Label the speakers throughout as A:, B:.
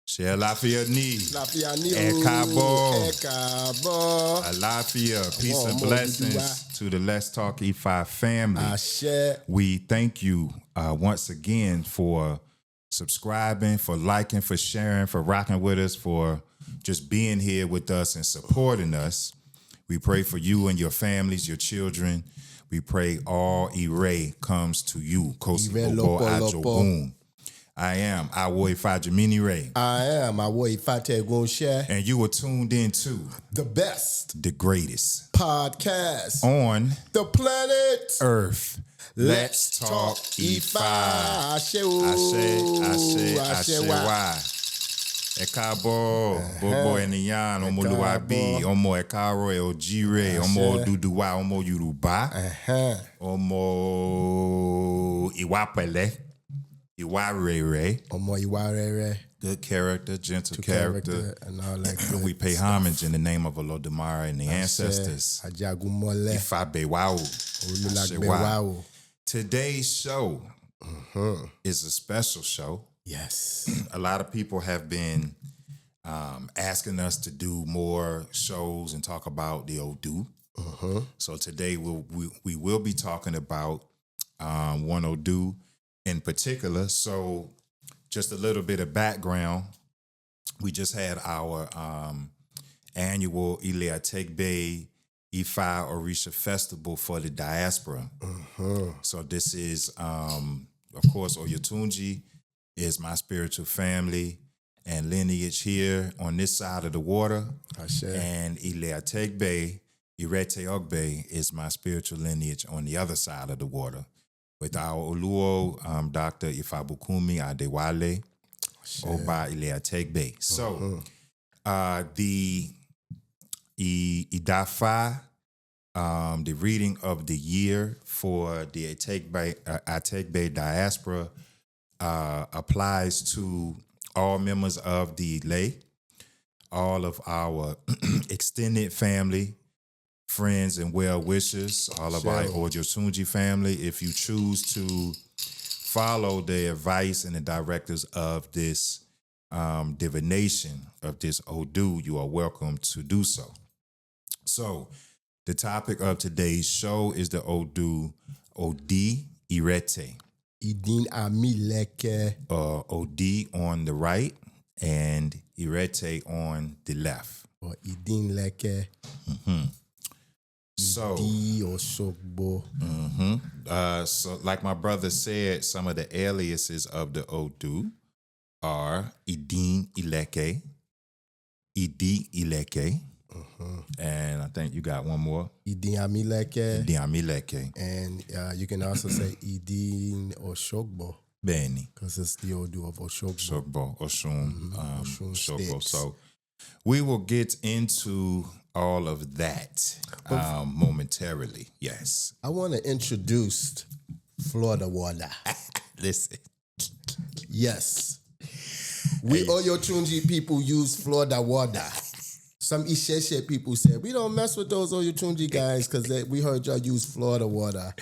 A: Share Lafayette ni. Ekabo. Alafia. Peace and blessings to the Let's Talk IFA family. We thank you once again for subscribing, for liking, for sharing, for rocking with us, for just being here with us and supporting us. We pray for you and your families, your children. We pray all IRETE comes to you. I am Odi Ete.
B: I am Odi Ete.
A: And you were tuned in to
B: the best,
A: the greatest
B: podcast
A: on
B: the planet
A: Earth. Let's Talk IFA. Ashe. Ekabo, Bobo Eniyan, Omo Luabi, Omo Ekaro, Ojire, Omo Duduwa, Omo Yoruba, Omo Iwapele. Iwarere. Good character, gentle character.
B: And all that good
A: we pay homage in the name of Olodumare and the ancestors. Ifabe wow. Today's show is a special show.
B: Yes.
A: A lot of people have been asking us to do more shows and talk about the Odu. So today we will be talking about one Odu in particular. So just a little bit of background. We just had our annual ILE ATEGBE IFA Orisha Festival for the diaspora. So this is, of course, Oyotunji is my spiritual family and lineage here on this side of the water. And ILE ATEGBE, IRETE is my spiritual lineage on the other side of the water. With our Oluo, Dr. Ifabukumi Adewale, Oba ILE ATEGBE. So, the Idafa, the reading of the year for the ATEGBE diaspora applies to all members of the ILE, all of our extended family, friends and well-wishers, all of our Ojosunji family. If you choose to follow the advice and the directives of this divination, of this Odu, you are welcome to do so. So, the topic of today's show is the Odu Odi Ete.
B: Idin Amileke.
A: Odi on the right and Irete on the left.
B: Or Idin Leke.
A: So, so like my brother said, some of the aliases of the Odu are Idin Ileke, Idi Ileke, and I think you got one more.
B: Idin Amileke.
A: Idin Amileke.
B: And you can also say Idin Oshogbo.
A: Beni.
B: Because it's the Odu of Oshogbo.
A: Oshogbo, Osun, Oshogbo.
B: Sticks.
A: So we will get into all of that momentarily. Yes.
B: I want to introduce Florida water.
A: Listen.
B: Yes. We Oyotunji people use Florida water. Some Isheshe people said, we don't mess with those Oyotunji guys because we heard y'all use Florida water.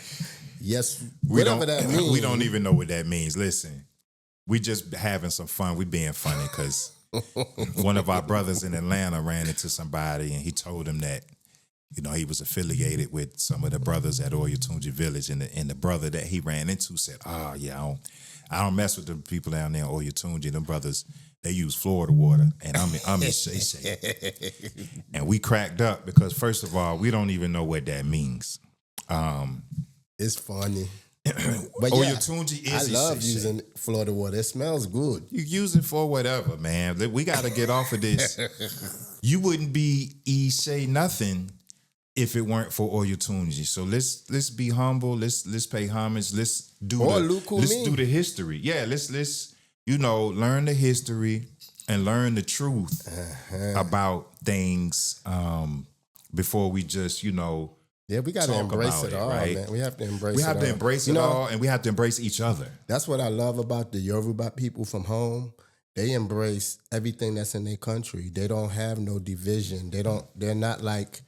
B: Yes, whatever that means.
A: We don't even know what that means. Listen, we just having some fun. We being funny because one of our brothers in Atlanta ran into somebody and he told him that, you know, he was affiliated with some of the brothers at Oyotunji Village, and the brother that he ran into said, "Oh yeah, I don't mess with the people down there in Oyotunji. Them brothers, they use Florida water, and I'm in Shay." And we cracked up because first of all, we don't even know what that means.
B: It's funny. But
A: Oyotunji is
B: I love using Florida water. It smells good.
A: You use it for whatever, man. We got to get off of this. You wouldn't be Ishe nothing if it weren't for Oyotunji. So let's be humble. Let's pay homage. Let's do the history. Yeah, let's learn the history and learn the truth about things before we just
B: Yeah, we got to embrace it all, right? Man. We have to embrace it all.
A: We have to embrace it all, and we have to embrace each other.
B: That's what I love about the Yoruba people from home they embrace everything that's in their country. They don't have no division. They're not like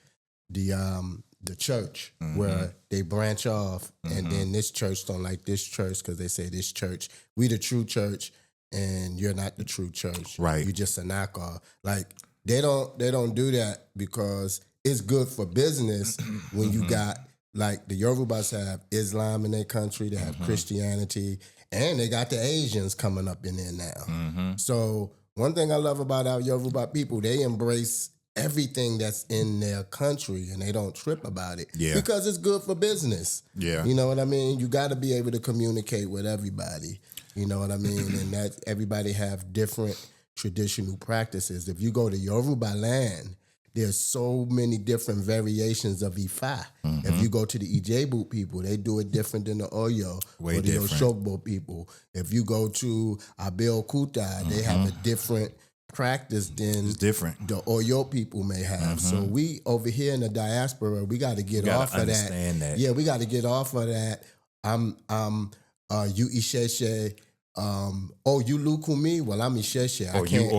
B: the church where they branch off and then this church don't like this church because they say this church, we the true church and you're not the true church.
A: Right.
B: You just a knockoff. Like they don't do that because it's good for business when you got like the Yorubas have Islam in their country, they have Christianity, and they got the Asians coming up in there now. So one thing I love about our Yoruba people, they embrace everything that's in their country and they don't trip about it because it's good for business. Yeah. You know what I mean? You got to be able to communicate with everybody. You know what I mean? And that everybody have different traditional practices. If you go to Yoruba land, there's so many different variations of Ifa. If you go to the Ijebu people, they do it different than the Oyo or the Oshogbo people. If you go to Abeokuta, they have a different practice than the Oyo people may have. So we over here in the diaspora, we got to get off of that. Yeah, we got to get off of that. You Isheshe. You Lukumi? Well, I'm Isheshe. I can't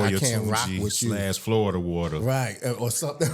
B: rock with you.
A: / Florida water.
B: Right, or something.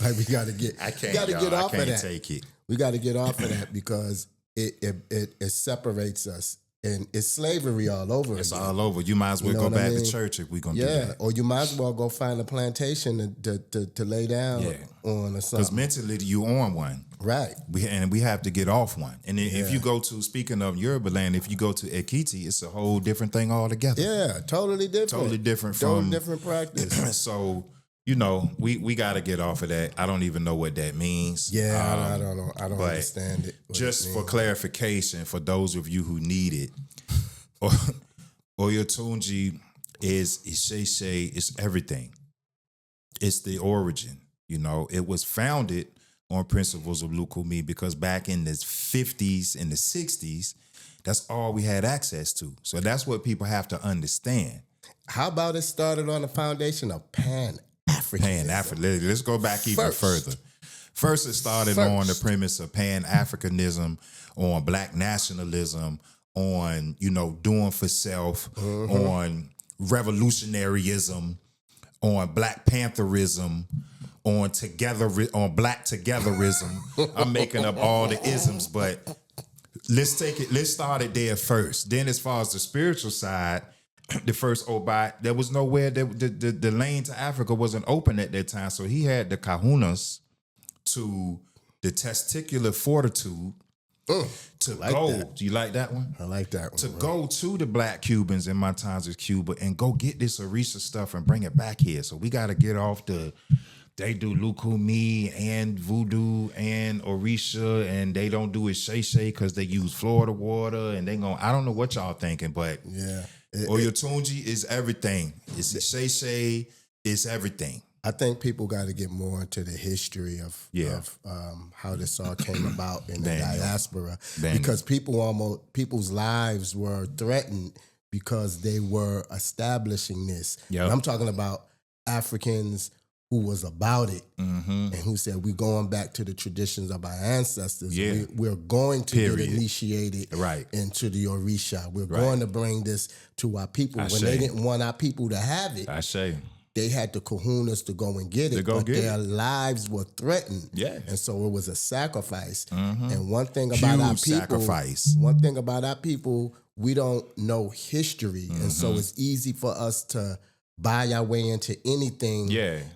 B: Like we got to get off of that.
A: Take it.
B: We got to get off of that because it separates us. And it's slavery all over.
A: It's all over. You might as well go back to church if we're going to do that.
B: Or you might as well go find a plantation to lay down on or something.
A: Because mentally, you on one.
B: Right.
A: We have to get off one. And if you go to, speaking of Yoruba land, if you go to Ekiti, it's a whole different thing altogether.
B: Yeah, totally different.
A: Totally different
B: different practice.
A: So, we got to get off of that. I don't even know what that means.
B: Yeah, I don't know. I don't understand it.
A: Just for clarification, for those of you who need it, Oyotunji is Isheshe, it's everything. It's the origin. It was founded on principles of Lukumi because back in the 50s and the 60s, that's all we had access to. So that's what people have to understand.
B: How about it started on the foundation of Pan-Africanism?
A: Let's go back even further. First, it started on the premise of Pan-Africanism, on Black nationalism, on, doing for self, on revolutionaryism, on Black Pantherism, on Black togetherism. I'm making up all the isms, but let's start it there first. Then as far as the spiritual side, the first Obai, there was nowhere, the lane to Africa wasn't open at that time. So he had the kahunas to the testicular fortitude to go. That. Do you like that one?
B: I like that one.
A: To go to the Black Cubans in my times as Cuba and go get this Orisha stuff and bring it back here. So we got to get off they do Lukumi and Voodoo and Orisha and they don't do Isheshe because they use Florida water and I don't know what y'all thinking, but yeah. Oyotunji is everything. It's Isheshe, it's everything.
B: I think people got to get more into the history of how this all came about in the diaspora because people's lives were threatened because they were establishing this. Yep. And I'm talking about Africans who was about it and who said we're going back to the traditions of our ancestors. Yeah. We're going to get initiated into the Orisha. We're going to bring this to our people. When they didn't want our people to have it, they had the kahunas to go and get it, but their lives were threatened. Yeah. And so it was a sacrifice. And one thing about our people, we don't know history. And so it's easy for us to buy our way into anything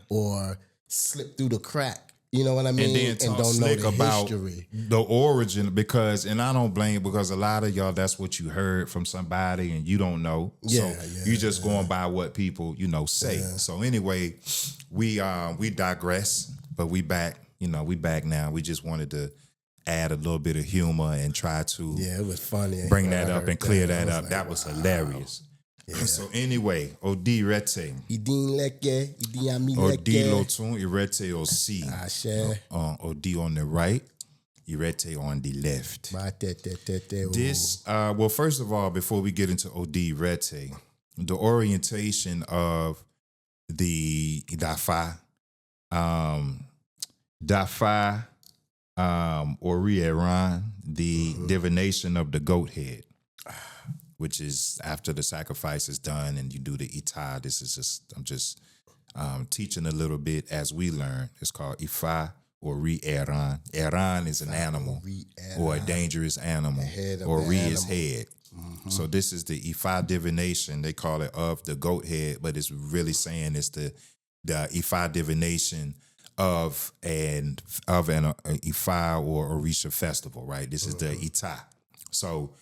B: or slip through the crack. You know what I mean?
A: And then don't know the history. The origin, and I don't blame because a lot of y'all, that's what you heard from somebody and you don't know. So you just going by what people, say. Yeah. So anyway, we digress, but we back, we back now. We just wanted to add a little bit of humor and try to
B: it was funny.
A: Bring that up and clear that up. That was hilarious. Yeah. So anyway, Odi Ete. Odi Lotun, Irete Osi. Odi on the right, Irete on the left. This, well, first of all, before we get into Odi Irete, the orientation of the Dafa, Ori Eran, the divination of the goat head. which is after the sacrifice is done and you do the ita. This is just, I'm just teaching a little bit as we learn. It's called IFA or Re-Eran. Eran is an animal or a dangerous animal, or Re is head. So this is the Ifa divination. They call it of the goat head, but it's really saying it's the Ifa divination of an Ifa or Orisha festival, right? This is the Ita. So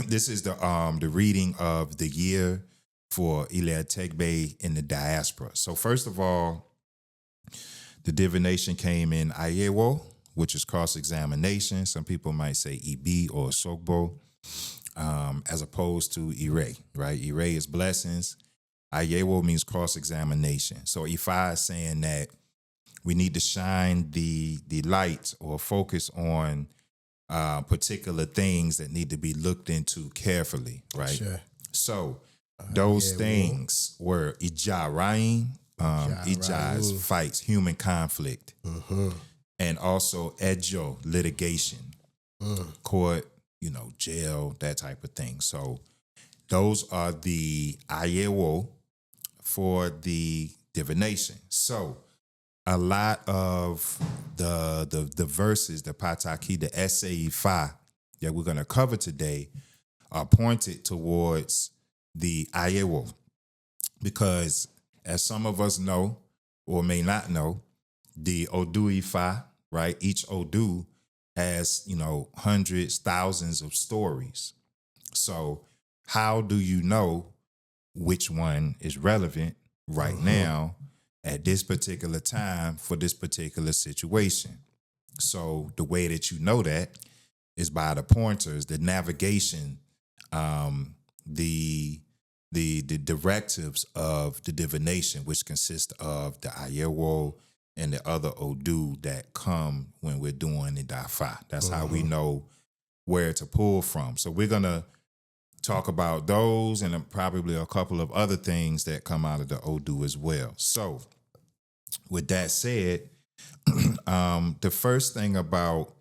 A: this is the reading of the year for ILE ATEGBE in the diaspora. So first of all, the divination came in Ayewo, which is cross-examination. Some people might say EB or Sogbo. As opposed to IRETE, right? IRETE is blessings. Ayewo means cross-examination. So Ifa is saying that we need to shine the light or focus on particular things that need to be looked into carefully, right?
B: Sure.
A: So those things were Ija Rain. Ija is fights, human conflict. And also Ejo, litigation, court, jail, that type of thing. So those are the Ayewo for the divination. So a lot of the verses, the Pataki, the Essay-Ifa that we're going to cover today are pointed towards the Ayewo. Because as some of us know or may not know, the Odu-Ifa, right? Each Odu has, hundreds, thousands of stories. So how do you know which one is relevant right now at this particular time for this particular situation? So the way that you know that is by the pointers, the navigation, the directives of the divination, which consist of the Ayewo and the other Odu that come when we're doing the Dafa. That's how we know where to pull from. So we're going to talk about those and probably a couple of other things that come out of the Odu as well. So with that said, the first thing about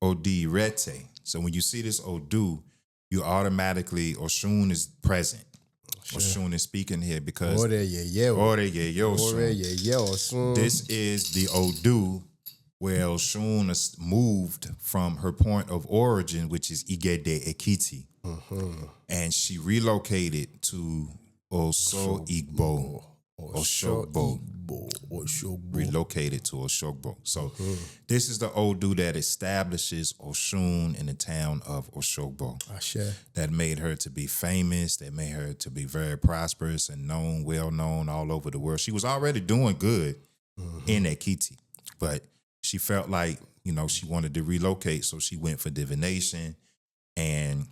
A: Odi Ete, so when you see this Odu, you automatically, Osun is present. Sure. Osun is speaking here because Odi Ete Osun. This is the Odu where Osun is moved from her point of origin, which is Igede Ekiti. And she relocated to Oso-Igbo. Oshogbo. Relocated to Oshogbo. So this is the Odu that establishes Osun in the town of Oshogbo. That made her to be famous, that made her to be very prosperous and known, well known all over the world. She was already doing good in Ekiti, but she felt like, she wanted to relocate, so she went for divination, and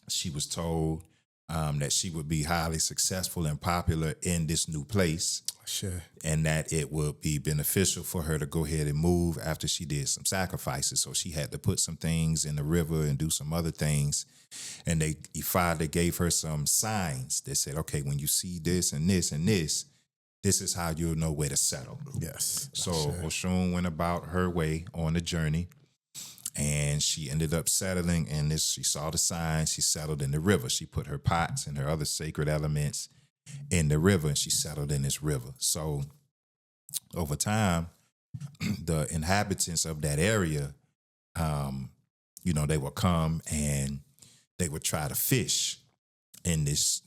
A: she was told that she would be highly successful and popular in this new place. And that it would be beneficial for her to go ahead and move after she did some sacrifices. So she had to put some things in the river and do some other things. And they gave her some signs that said, okay, when you see this and this and this, this is how you'll know where to settle.
B: Yes.
A: So Osun went about her way on the journey. And she ended up settling in this. She saw the signs. She settled in the river. She put her pots and her other sacred elements in the river, and she settled in this river. So over time, the inhabitants of that area, they would come and they would try to fish in this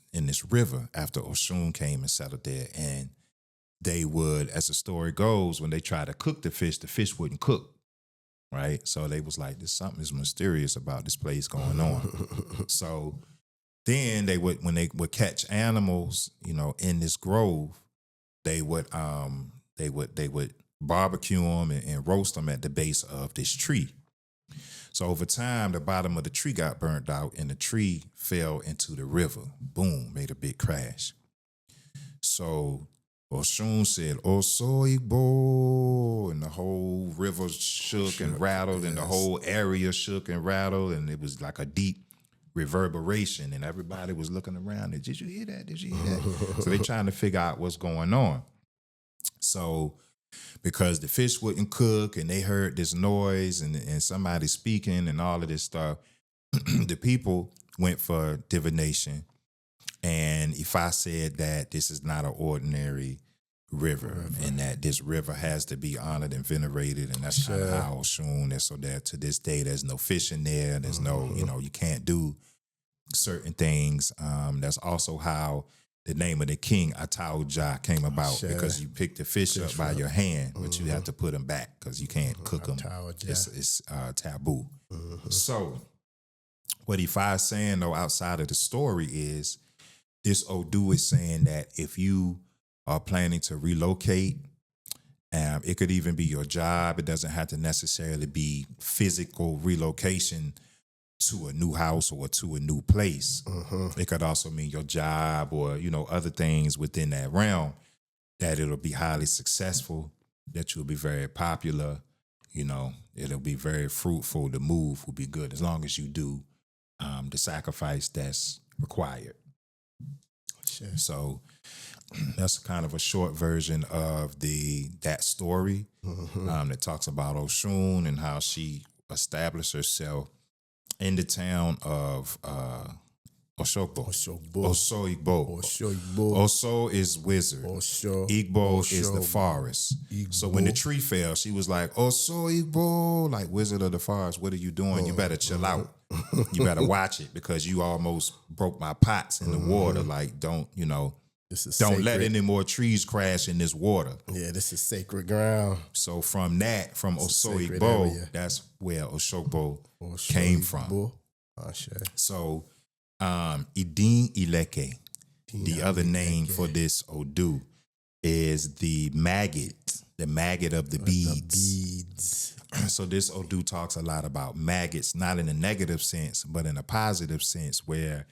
A: river after Osun came and settled there. And they would, as the story goes, when they tried to cook the fish wouldn't cook. Right? So they was like, there's something is mysterious about this place going on. So then when they would catch animals, in this grove, they would barbecue them and roast them at the base of this tree. So over time, the bottom of the tree got burnt out and the tree fell into the river. Boom, made a big crash. So Osun said, Oso-Igbo, and the whole river shook and rattled, and the whole area shook and rattled, and it was like a deep reverberation, and everybody was looking around. Did you hear that? Did you hear that? So they're trying to figure out what's going on. So because the fish wouldn't cook, and they heard this noise and somebody speaking and all of this stuff, the people went for divination. And Ifa said that this is not an ordinary river, and that this river has to be honored and venerated, and that's kind of how Osun is. So that to this day, there's no fishing there. There's no, you can't do certain things. That's also how the name of the king, Ataoja, came about, because you pick the fish up by your hand, but you have to put them back because you can't cook them. It's taboo. So what Ifa is saying, though, outside of the story is this Odu is saying that if you are planning to relocate, it could even be your job. It doesn't have to necessarily be physical relocation to a new house or to a new place. It could also mean your job or, other things within that realm, that it'll be highly successful, that you'll be very popular, it'll be very fruitful. The move will be good as long as you do the sacrifice that's required. So that's kind of a short version of that story that talks about Osun and how she established herself in the town of Oso Igbo. Oso is wizard. Igbo is the forest. So when the tree fell, she was like, Oso Igbo, like wizard of the forest, what are you doing? You better chill out. You better watch it, because you almost broke my pots in the water. Like, don't let any more trees crash in this water.
B: Yeah, this is sacred ground.
A: So from Oso Igbo, that's where Oshogbo came from. So Idin Ileke, the other name for this Odu, is the maggot of the beads. So this Odu talks a lot about maggots, not in a negative sense, but in a positive sense, where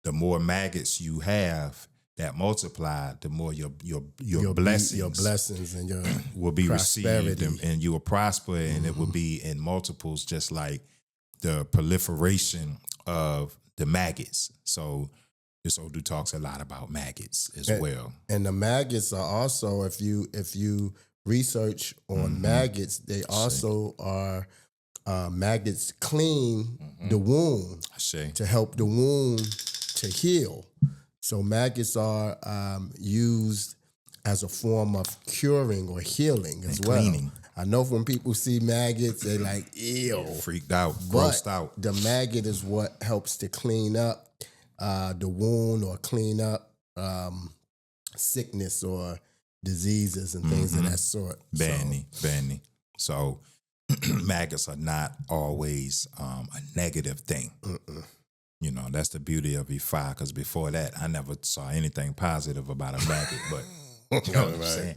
A: the more maggots you have that multiply, the more your blessings
B: and your
A: will be received, and you will prosper, and it will be in multiples, just like the proliferation of the maggots. So this Odu talks a lot about maggots as well. And
B: the maggots are also, if you research on maggots, they also are maggots clean the wound to help the wound to heal. So maggots are used as a form of curing or healing as well. Cleaning. I know when people see maggots, they like, ew.
A: Freaked out, grossed out.
B: The maggot is what helps to clean up the wound or clean up sickness or diseases and things of that sort.
A: Banny. So maggots are not always a negative thing. That's the beauty of Ifa, because before that, I never saw anything positive about a maggot, but you know what I'm saying?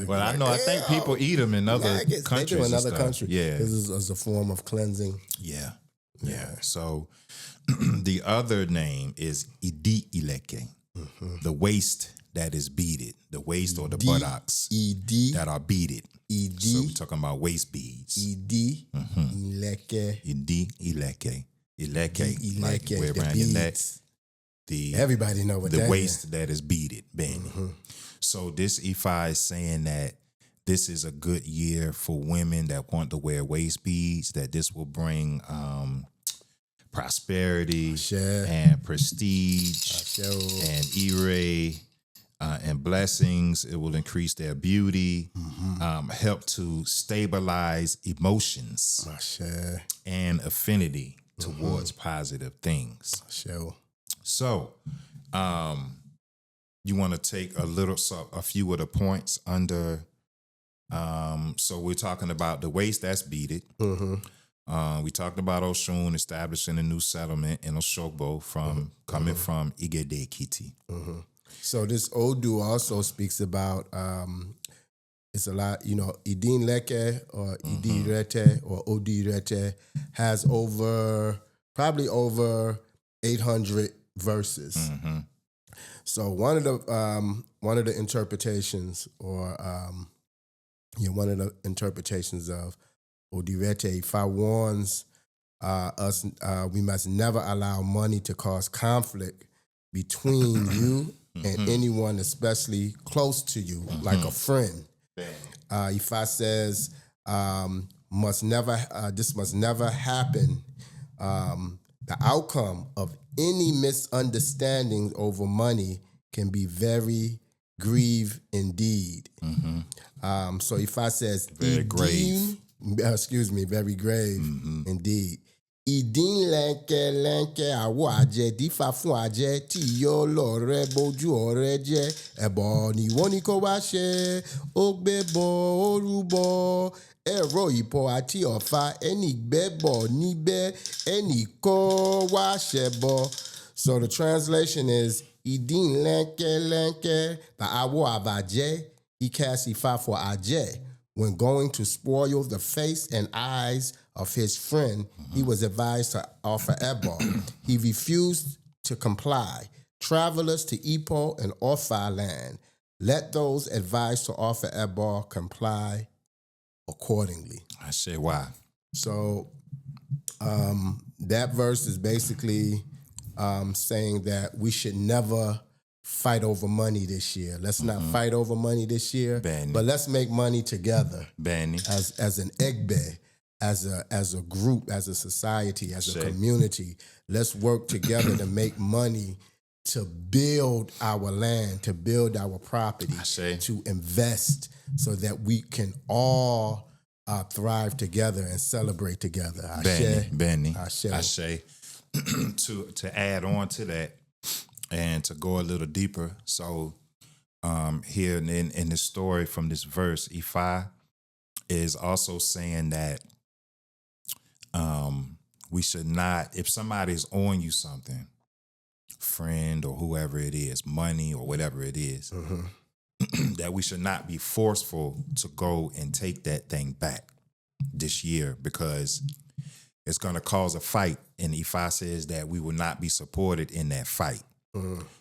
A: Well, I think people eat them in other countries. They do in other countries. Yeah.
B: This is as a form of cleansing.
A: Yeah. So the other name is Odi Ete, the waist that is beaded, the waist or the buttocks that are beaded. So we're talking about waist beads.
B: Odi Ete.
A: Odi Ete. Ileke, like wear around your neck.
B: Everybody know what that is.
A: The waist that is beaded, Benny. So this Ifa is saying that this is a good year for women that want to wear waist beads, that this will bring prosperity and prestige and IRETE and blessings. It will increase their beauty, help to stabilize emotions and affinity towards positive things. So, you want to take a few of the points under. So we're talking about the waist that's beaded. We talked about Osun establishing a new settlement in Oshogbo coming from Igede Kiti.
B: So this Odu also speaks about it's a lot, Idin Leke or Odi Ete or Odi Ete has probably over 800 verses. So one of the interpretations or one of the interpretations of Odi Ete, Ifa warns us we must never allow money to cause conflict between you and anyone especially close to you, like a friend. Ifa says this must never happen The outcome of any misunderstanding over money can be very grave indeed. So if I says
A: very grave,
B: very grave indeed. Ìdín lẹ́ńkẹ́ àwọ̀ àjẹ́ dífá fún àjẹ́ tí yọ lọ́rẹ́ bójú ọ̀rẹ́ jẹ́ ẹ̀bọ̀ ni wọ́n ní kó wá ṣe ó gbé bọ̀ ó rúbọ ẹ̀rọ ìbọ̀ àti ọ̀fà ẹnì gbẹ́bọ̀ níbẹ̀ ẹnì kó wá ṣẹbọ. So the translation is ìdín lẹ́ńkẹ́ the àwọ̀ àbàjẹ́ ìkẹ́sìfà for àjẹ́. When going to spoil the face and eyes of his friend, he was advised to offer Ebor. He refused to comply. Travelers to Ipo and Orpha land, let those advised to offer Ebor comply accordingly.
A: I say why.
B: So that verse is basically saying that we should never fight over money this year. Let's not fight over money this year, but let's make money together as an ATEGBE, as a group, as a society, as a community. Let's work together to make money to build our land, to build our property, to invest so that we can all thrive together and celebrate together.
A: Benny. To add on to that, and to go a little deeper, so here in the story from this verse, IFA is also saying that we should not, if somebody's owing you something, friend or whoever it is, money or whatever it is, that we should not be forceful to go and take that thing back this year, because it's going to cause a fight. And IFA says that we will not be supported in that fight.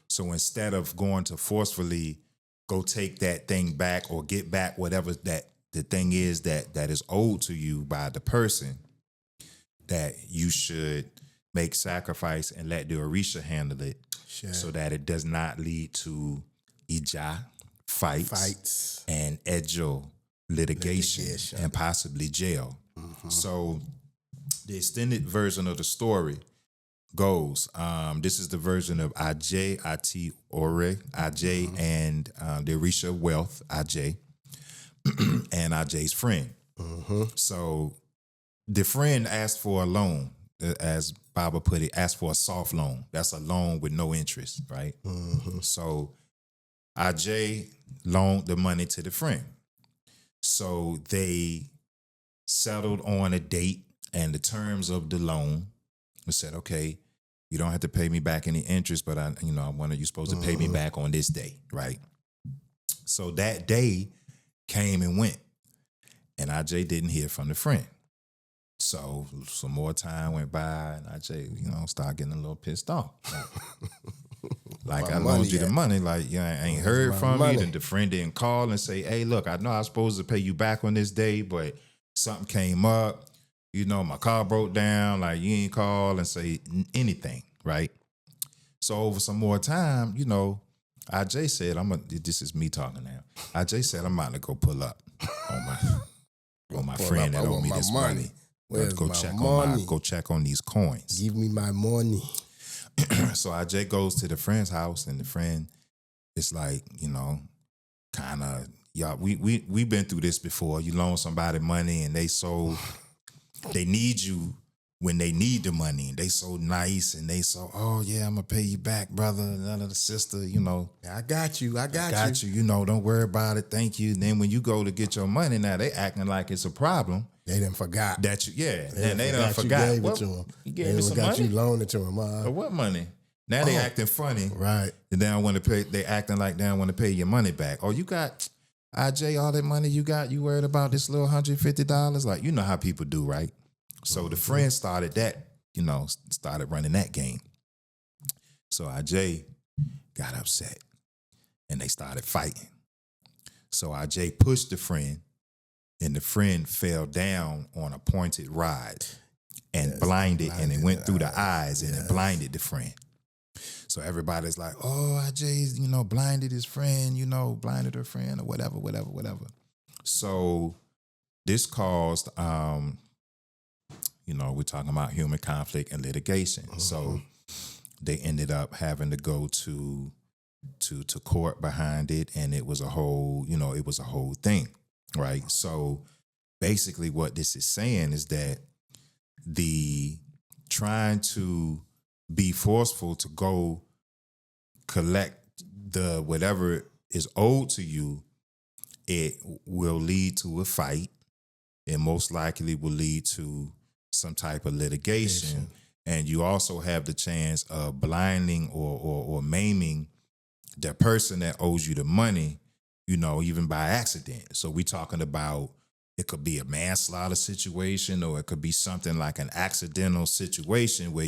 A: So instead of going to forcefully go take that thing back or get back whatever that the thing is that is owed to you by the person, that you should make sacrifice and let the Orisha handle it, so that it does not lead to ija, fights and ejo, litigation, and possibly jail. So the extended version of the story goes, this is the version of Ajay, Ati Ore, Ajay, and the Orisha Wealth, Ajay, and Ajay's friend. So the friend asked for a loan, as Baba put it, asked for a soft loan. That's a loan with no interest, right? So Ajay loaned the money to the friend. So they settled on a date and the terms of the loan. They said, okay, you don't have to pay me back any interest, but you're supposed to pay me back on this day, right? So that day came and went, and Ajay didn't hear from the friend. So some more time went by, and Ajay, started getting a little pissed off. Like I loaned you the money, like I ain't heard from you. And the friend didn't call and say, hey, look, I know I was supposed to pay you back on this day, but something came up. My car broke down, like you ain't call and say anything, right? So over some more time, Ajay said, this is me talking now. Ajay said, I'm about to go pull up on my friend that owed me this money. Go check on these coins.
B: Give me my money.
A: So Ajay goes to the friend's house, and the friend is like, kind of, y'all, we've been through this before. You loan somebody money and they need you when they need the money. They so nice and they so, oh yeah, I'm gonna pay you back, brother, and the sister,
B: I got you.
A: Don't worry about it. Thank you. And then when you go to get your money, now they acting like it's a problem.
B: They done forgot
A: that they done forgot.
B: You gave it to them.
A: You gave me some money.
B: You loaned it to them.
A: What money? Now they acting funny,
B: right?
A: And they don't want to pay. They acting like they don't want to pay your money back. Oh, you got IJ, all that money you got. You worried about this little $150? Like, how people do, right? So the friend started that, started running that game. So IJ got upset and they started fighting. So IJ pushed the friend, and the friend fell down on a pointed rod and blinded, and it went through the eyes and it blinded the friend. So everybody's like, oh, IJ's, blinded his friend, blinded her friend, or whatever. So this caused, we're talking about human conflict and litigation. So they ended up having to go to court behind it, and it was a whole thing, right? So basically what this is saying is that the trying to be forceful to go collect the whatever is owed to you, it will lead to a fight. It most likely will lead to some type of litigation. And you also have the chance of blinding or maiming the person that owes you the money, even by accident. So we're talking about, it could be a manslaughter situation, or it could be something like an accidental situation where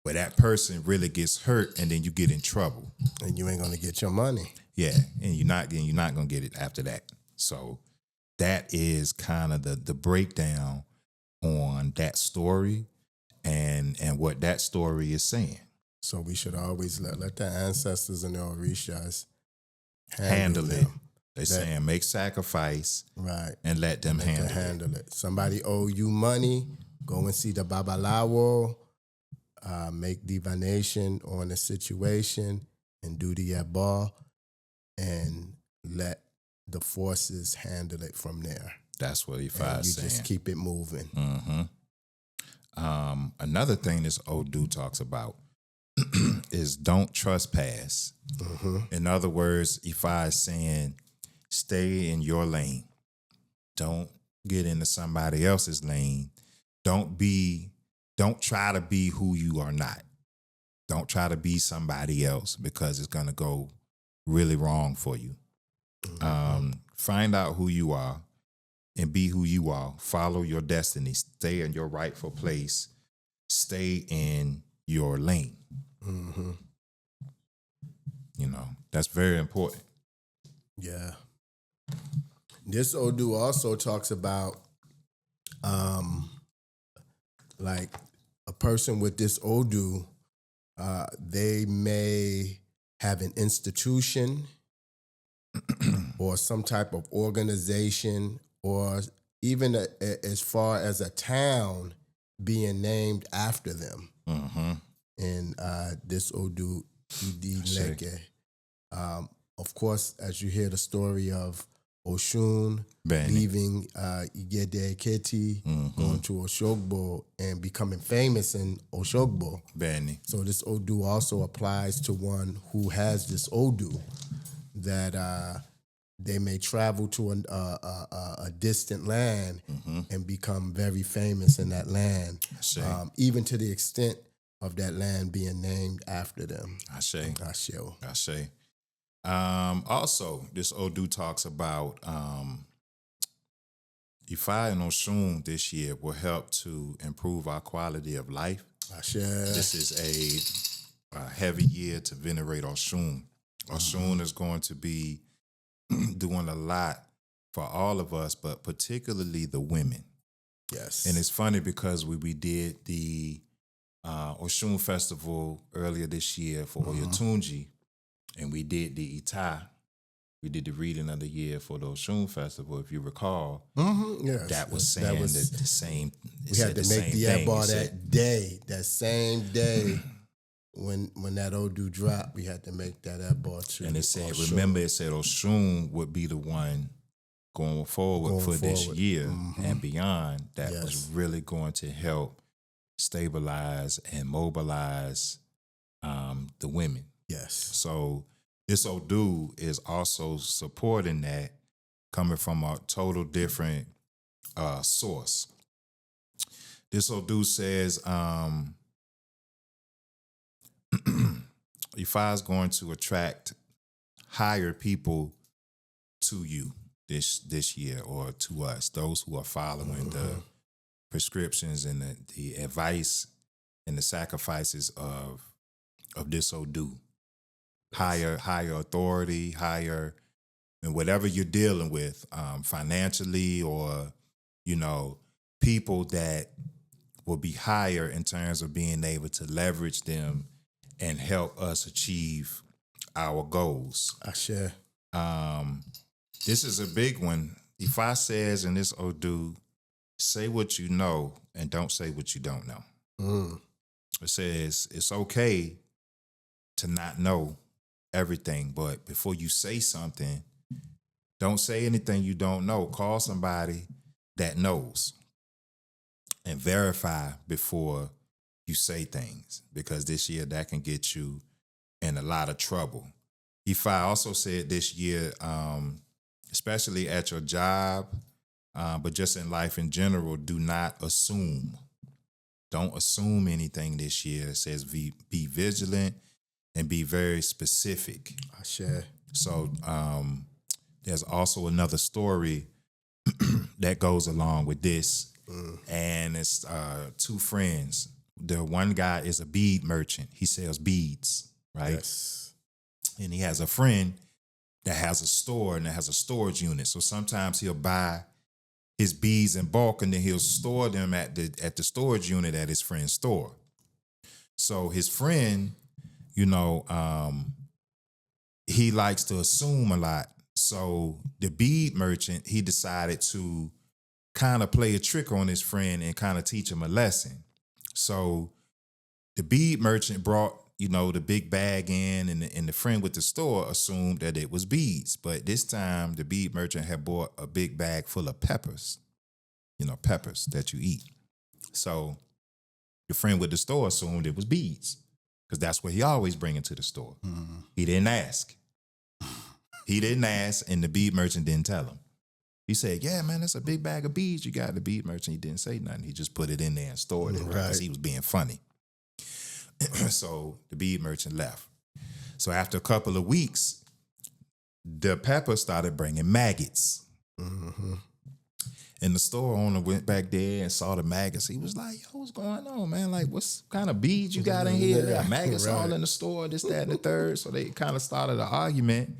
A: that person really gets hurt and then you get in trouble.
B: And you ain't gonna get your money.
A: Yeah, and you're not gonna get it after that. So that is kind of the breakdown on that story and what that story is saying.
B: So we should always let the ancestors and the Orishas
A: handle it. They're saying make sacrifice,
B: right,
A: and let them handle it.
B: Somebody owe you money, go and see the Babalawo, make divination on the situation, and do the Yabal, and let the forces handle it from there.
A: That's what IFA is saying.
B: You just keep it moving.
A: Another thing this Odu talks about is don't trespass. In other words, IFA is saying stay in your lane. Don't get into somebody else's lane. Don't try to be who you are not. Don't try to be somebody else, because it's going to go really wrong for you. Find out who you are and be who you are. Follow your destiny. Stay in your rightful place. Stay in your lane. That's very important.
B: Yeah. This Odu also talks about like a person with this Odu, they may have an institution or some type of organization, or even as far as a town being named after them. And this Odu Odi Ete. Of course, as you hear the story of Osun leaving Odi Ete, going to Oshogbo and becoming famous in Oshogbo. So this Odu also applies to one who has this Odu, that they may travel to a distant land and become very famous in that land, even to the extent of that land being named after them.
A: Ashe. Also, this Odu talks about IFA and Osun this year will help to improve our quality of life.
B: Ashe.
A: This is a heavy year to venerate Osun. Osun is going to be doing a lot for all of us, but particularly the women.
B: Yes.
A: And it's funny because we did the Osun Festival earlier this year for Oyotunji, and we did the Ita. We did the reading of the year for the Osun Festival, if you recall.
B: Yes.
A: That was saying the same.
B: We had to make the Abba that same day when that Odu dropped. We had to make that Abba too.
A: And it said, remember, it said Osun would be the one going forward this year and beyond. That was really going to help stabilize and mobilize the women.
B: Yes.
A: So this Odu is also supporting that, coming from a total different source. This Odu says IFA is going to attract higher people to you this year, or to us, those who are following the prescriptions and the advice and the sacrifices of this Odu. Higher authority, higher, and whatever you're dealing with, financially, or people that will be higher in terms of being able to leverage them and help us achieve our goals.
B: Ashe.
A: This is a big one. IFA says in this Odu say what you know and don't say what you don't know.
B: Mm.
A: It says it's okay to not know everything, but before you say something, don't say anything you don't know. Call somebody that knows and verify before you say things, because this year that can get you in a lot of trouble. IFA also said this year, especially at your job, but just in life in general, do not assume. Don't assume anything this year. It says be vigilant and be very specific.
B: I share.
A: So there's also another story that goes along with this. And it's two friends. The one guy is a bead merchant. He sells beads, right?
B: Yes.
A: And he has a friend that has a store and that has a storage unit. So sometimes he'll buy his beads in bulk and then he'll store them at the storage unit at his friend's store. So his friend, you know, he likes to assume a lot. So the bead merchant, he decided to kind of play a trick on his friend and kind of teach him a lesson. So the bead merchant brought, you know, the big bag in, and the friend with the store assumed that it was beads. But this time the bead merchant had bought a big bag full of peppers, you know, peppers that you eat. So your friend with the store assumed it was beads because that's what he always bring into the store. Mm-hmm. He didn't ask. He didn't ask, and the bead merchant didn't tell him. He said, yeah, man, that's a big bag of beads you got. The bead merchant, he didn't say nothing. He just put it in there and stored it because he was being funny. So the bead merchant left. So after a couple of weeks, the pepper started bringing maggots. Mm-hmm. And the store owner went back there and saw the maggots. He was like, yo, what's going on, man? Like, what's kind of beads you got in here? There are maggots all in the store, this, that, and the third. So they kind of started an argument.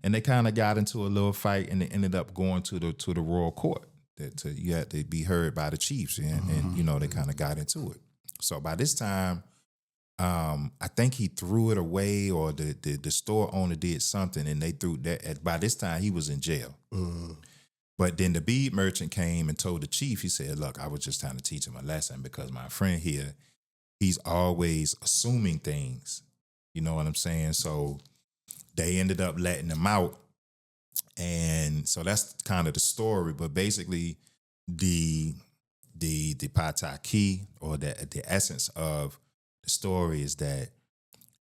A: And they kind of got into a little fight, and they ended up going to the royal court. You had to be heard by the chiefs, and you know, they kind of got into it. So by this time, I think he threw it away, or the store owner did something, and they threw that. By this time, he was in jail. Mm. But then the bead merchant came and told the chief. He said, "Look, I was just trying to teach him a lesson because my friend here, he's always assuming things. You know what I'm saying?" So they ended up letting him out. And so that's kind of the story. But basically, the pataki, or the essence of the story, is that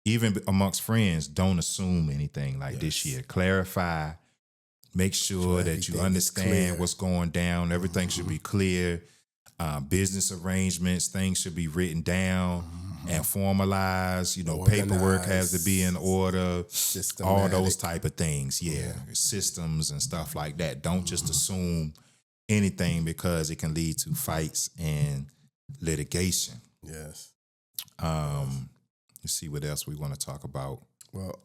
A: even amongst friends, don't assume anything like this year. Clarify, make sure that you understand what's going down. Everything should be clear. Business arrangements, things should be written down and formalized. You know, organized. Paperwork has to be in order. Systematic. All those type of things. Yeah. Systems and stuff like that. Don't just assume anything, because it can lead to fights and litigation.
B: Yes.
A: Let's see what else we want to talk about.
B: Well,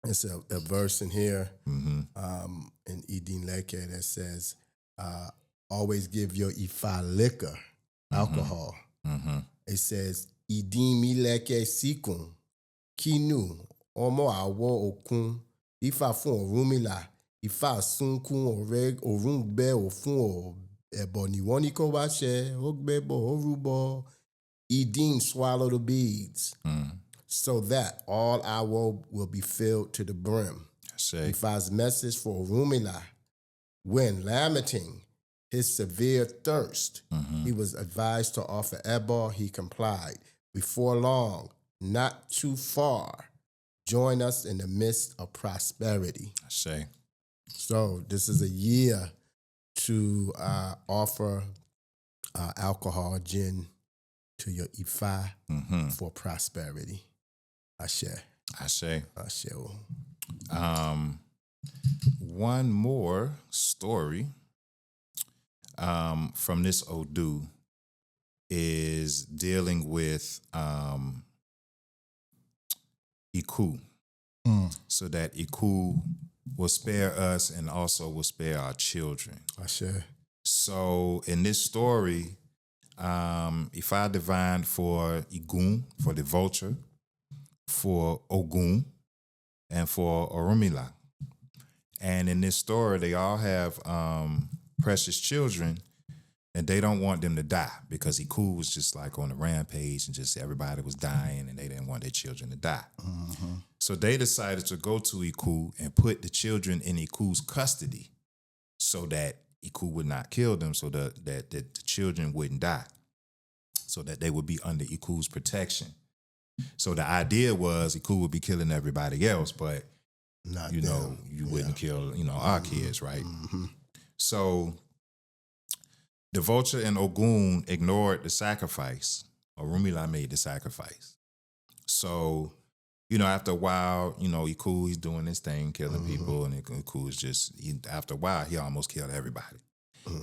B: it's a verse in here in Odi Ete that says, always give your IFA liquor, alcohol. Mm-hmm. It says, Idimi leke sikun, kinu, omo awo okun, ifa fun orumila, ifa sunkun oreg orungbe ofun eboni woniko washe, ogbebo orubo, idim swallow the beads, so that all our will be filled to the brim. Ifa's message for Orumila, when lamenting his severe thirst, he was advised to offer eba. He complied. Before long, not too far, join us in the midst of prosperity. So this is a year to offer alcohol, gin, to your Ifa for prosperity. Ashe.
A: One more story from this Odu is dealing with Iku. So that Iku will spare us and also will spare our children.
B: Ashe.
A: So in this story, Ifa divined for Igun, for the vulture, for Ogun, and for Orumila. And in this story, they all have precious children, And they don't want them to die because Iku was just like on a rampage and just everybody was dying and they didn't want their children to die. So they decided to go to Iku and put the children in Iku's custody so that Iku would not kill them, so that the children wouldn't die, so that they would be under Iku's protection. So the idea was Iku would be killing everybody else, but
B: Not
A: you know,
B: them.
A: you wouldn't kill, our kids, right? So the vulture and Ogun ignored the sacrifice. Orunmila made the sacrifice. So, after a while, Iku, he's doing this thing, killing people, and Iku is just, after a while, he almost killed everybody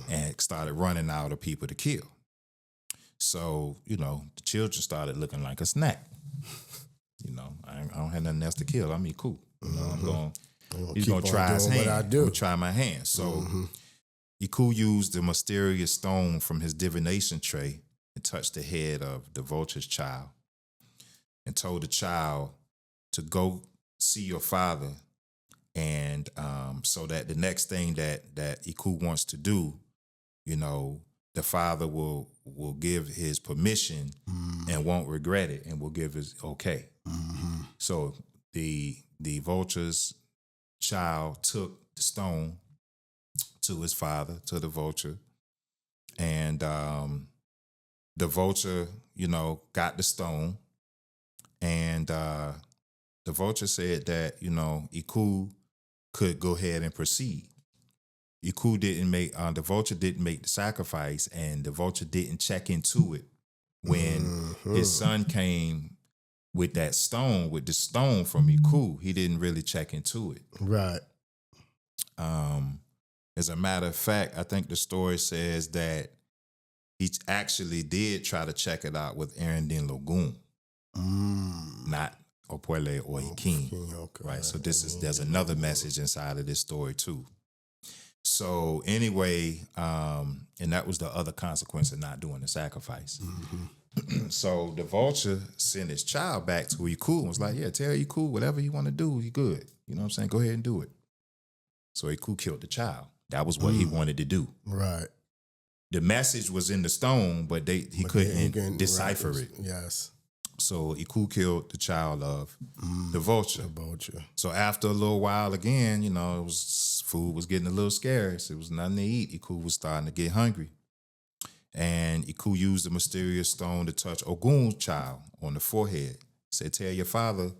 A: and started running out of people to kill. So, the children started looking like a snack. I don't have nothing else to kill. I'm Iku. He's going to try his hand. I'm going to try my hand. So Iku used the mysterious stone from his divination tray and touched the head of the vulture's child and told the child to go see your father, and so that the next thing that Iku wants to do, the father will give his permission and won't regret it and will give his okay. So the vulture's child took the stone to his father, to the vulture, and the vulture, got the stone, and the vulture said that, Iku could go ahead and proceed. Iku didn't make, the vulture didn't make the sacrifice, and the vulture didn't check into it when his son came with that stone, with the stone from Iku. He didn't really check into it.
B: Right.
A: As a matter of fact, I think the story says that he actually did try to check it out with Erindin Logun, not Opwele or Ikin.
B: Okay.
A: Right. So there's another message inside of this story too. So anyway, and that was the other consequence of not doing the sacrifice. So the vulture sent his child back to Iku and was like, yeah, tell Iku whatever you want to do, you good. You know what I'm saying? Go ahead and do it. So Iku killed the child. That was what he wanted to do.
B: Right.
A: The message was in the stone, but he couldn't decipher it.
B: Yes.
A: So Iku killed the child of the vulture.
B: The vulture.
A: So after a little while again, food was getting a little scarce. It was nothing to eat. Iku was starting to get hungry. And Iku used the mysterious stone to touch Ogun's child on the forehead. Said, tell your father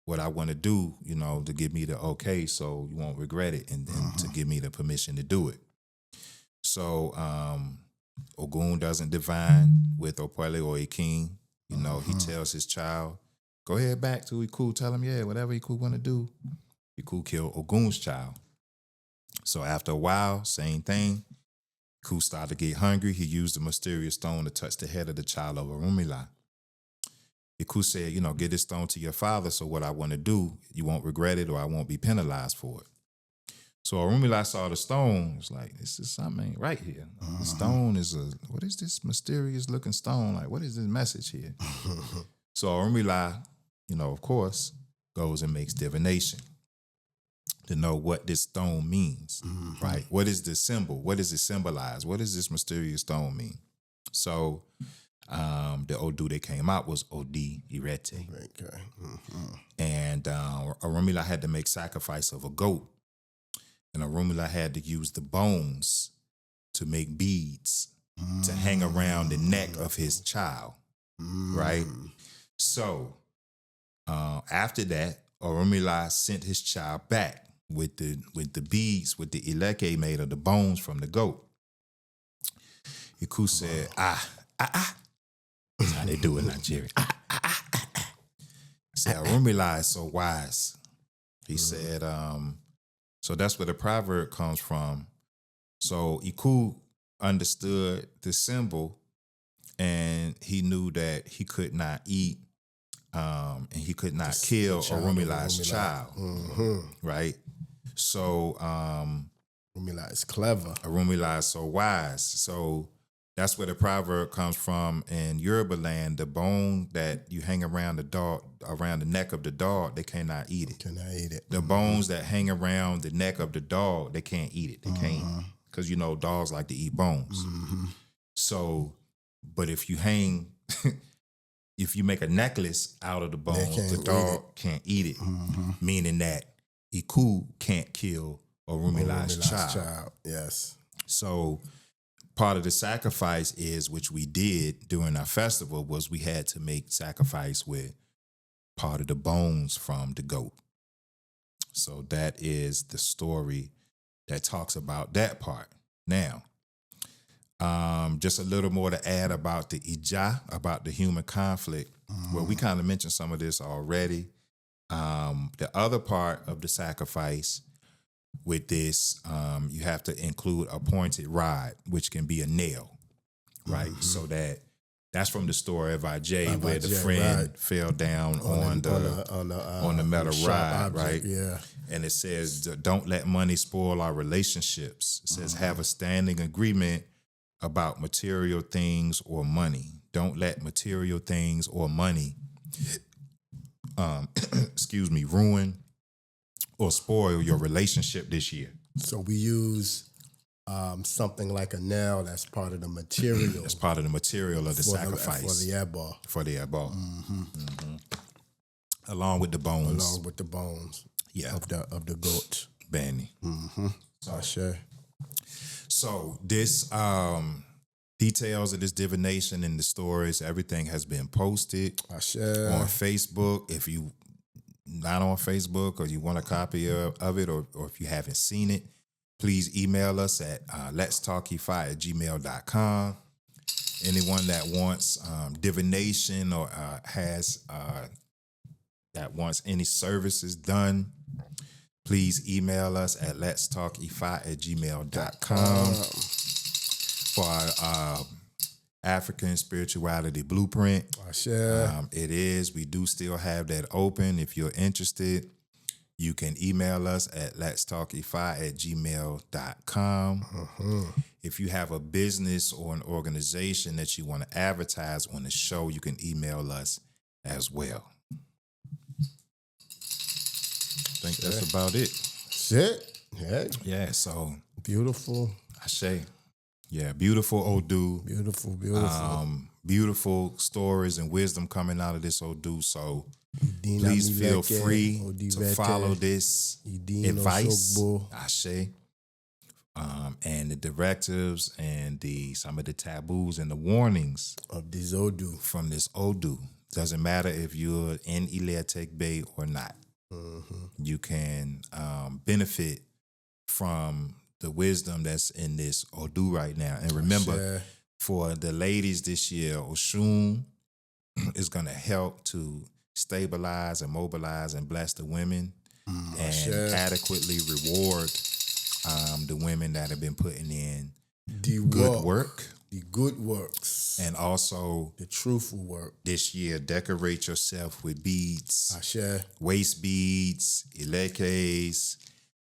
A: what I want to do, to give me the okay so you won't regret it, and then to give me the permission to do it. So Ogun doesn't divine with Opwele or Ikin. He tells his child, go ahead back to Iku. Tell him, yeah, whatever Iku want to do. Iku killed Ogun's child. So after a while, same thing. Iku started to get hungry. He used the mysterious stone to touch the head of the child of Orunmila. Iku said, get this stone to your father, so what I want to do, you won't regret it or I won't be penalized for it. So Orunmila saw the stone. It's like, this is something right here. The stone is what is this mysterious looking stone? Like, what is this message here? So Orunmila, of course, goes and makes divination to know what this stone means, right? What is the symbol? What does it symbolize? What does this mysterious stone mean? So the Odu that came out was Odi Ete.
B: Okay.
A: And Orunmila had to make sacrifice of a goat. And Orunmila had to use the bones to make beads to hang around the neck of his child, right? So after that, Orunmila sent his child back with the beads, with the ileke made of the bones from the goat. Iku said, That's how they do in Nigeria. He said, Orunmila is so wise. He said, so that's where the proverb comes from. So Iku understood the symbol, and he knew that he could not eat and he could not kill Orunmila's child. Right? So
B: Orunmila is clever.
A: Orunmila is so wise. So that's where the proverb comes from in Yoruba land. The bone that you hang around the dog, around the neck of the dog, they cannot eat it.
B: Cannot eat it.
A: The bones that hang around the neck of the dog, they can't eat it. They can't. Because, dogs like to eat bones. So, but if you hang, if you make a necklace out of the bone, the dog can't eat it, meaning that Iku can't kill Orumila's child.
B: Yes.
A: So part of the sacrifice is, which we did during our festival, was we had to make sacrifice with part of the bones from the goat. So that is the story that talks about that part. Now, just a little more to add about the Ija, about the human conflict. Well, we kind of mentioned some of this already. The other part of the sacrifice with this, you have to include a pointed rod, which can be a nail, right? So that's from the story of Ajay, where the friend fell down on the metal rod, right?
B: Yeah.
A: And it says, don't let money spoil our relationships. It says, have a standing agreement about material things or money. Don't let material things or money, ruin or spoil your relationship this year.
B: So we use something like a nail that's part of the material.
A: That's part of the material of the sacrifice.
B: For the Ebo.
A: For the Ebo. Along with the bones.
B: Along with the bones.
A: Yeah.
B: Of the goat.
A: Benny.
B: Sure.
A: So this details of this divination and the stories, everything has been posted on Facebook. If you not on Facebook or you want a copy of it, or if you haven't seen it, please email us at LetsTalkIFA@gmail.com. Anyone that wants divination or that wants any services done, please email us at LetsTalkIFA@gmail.com for our African Spirituality Blueprint. It is. We do still have that open. If you're interested, you can email us at LetsTalkIFA@gmail.com. If you have a business or an organization that you want to advertise on the show, you can email us as well. I think that's about it.
B: That's it. Yeah.
A: Yeah, so.
B: Beautiful.
A: Ashe. Yeah, beautiful Odu.
B: Beautiful.
A: Beautiful stories and wisdom coming out of this Odu. So please feel free to follow this advice. Ashe. And the directives and some of the taboos and the warnings
B: of this Odu.
A: From this Odu. Doesn't matter if you're in ILE ATEGBE or not. You can benefit from the wisdom that's in this Odu right now. And remember, for the ladies this year, Osun is going to help to stabilize and mobilize and bless the women and adequately reward the women that have been putting in the good work.
B: The good works.
A: And also
B: the truthful work.
A: This year, decorate yourself with beads. Waist beads, ilekes.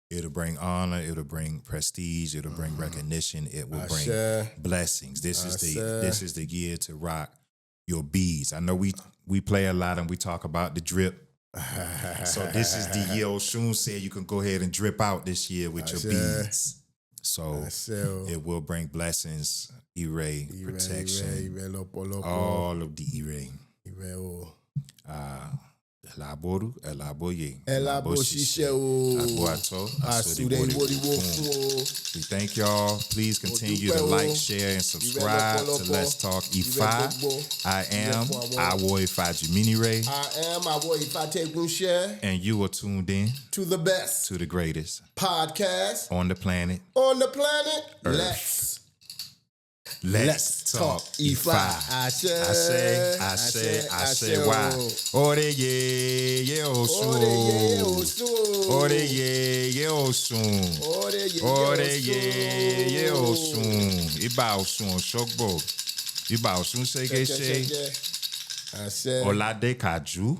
A: It'll bring honor, it'll bring prestige, it'll bring recognition, it will bring blessings. This is the year to rock your beads. I know we play a lot and we talk about the drip. So this is the year Osun said you can go ahead and drip out this year with your beads. So it will bring blessings, protection, all of the Elaboru, elaboye, we thank y'all. Please continue to like, share, and subscribe to Let's Talk IFA. I am Awo Ifa Jiminire.
B: I am Awo Ifa Tegunshe.
A: And you are tuned in
B: to the best,
A: to the greatest
B: podcast
A: on the planet.
B: Earth. Let's talk IFA.
A: I say, why? Odi Ete, Osun. Odi Ete, Osun. Odi Ete, Osun. Iba Osun Shogbo. Iba Osun Shege. Olade Kaju.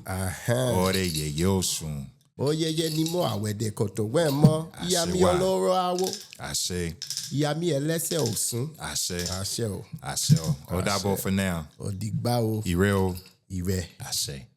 A: Odi Ete, Osun.
B: Oyeye ni mo awede koto wemo. Iyami oloro awo.
A: Ashe.
B: Iyami elese Osun.
A: Ashe.
B: Ashe o.
A: Ashe o. Odabo for now.
B: Odigba o.
A: Ire o.
B: Ire.
A: Ashe.